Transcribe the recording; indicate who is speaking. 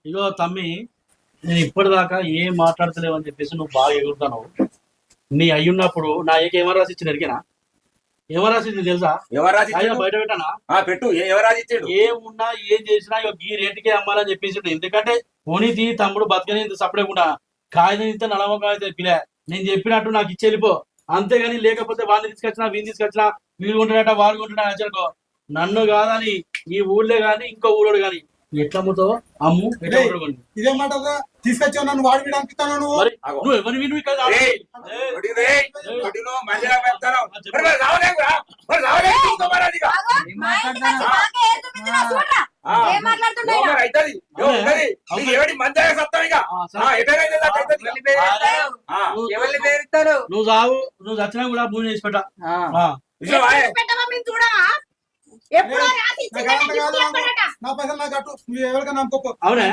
Speaker 1: ఇగో తమ్మి, నేను ఇప్పటిదాకా ఏం మాట్లాడతలేవు అని చెప్పేసి నువ్వు బాగా ఎగురుతావు. నీ అయ్యున్నప్పుడు నా ఏమో రాసి ఇచ్చింది ఎరికేనా? ఏమో రాసి ఇచ్చింది తెలుసా? ఆయన బయట పెట్టానా?
Speaker 2: పెట్టు ఎవరాజు ఇచ్చాడు?
Speaker 1: ఏమున్నా ఏం చేసినా ఇక ఈ రేటుకే అమ్మాలని చెప్పేసి, ఎందుకంటే పోనీతి తమ్ముడు బతకని సపడేకుండా కాగితం ఇంత నడవ కాగితం పిలే నేను చెప్పినట్టు నాకు ఇచ్చి వెళ్ళిపో, అంతేగాని లేకపోతే వాళ్ళని తీసుకొచ్చినా వీని తీసుకొచ్చినా వీడు కొంటాడట వాడు కొంటాడా వచ్చానుకో, నన్ను కాదని ఈ ఊళ్ళో గాని ఇంకో ఊరోడు గాని ఎట్లా అమ్ముతావు అమ్ము.
Speaker 3: ఇదే మాట తీసుకొచ్చావు నన్ను వాడి వీడు అంటున్నాను.
Speaker 1: నువ్వు ఎవరిని విను ఇక్కడ నువ్వు చావు, నువ్వు చచ్చినా కూడా భూమి చేసి పెట్ట.
Speaker 3: నా పైసలు నాకు అట్టు, నువ్వు ఎవరికైనా నమ్ముకో.
Speaker 1: అవునా?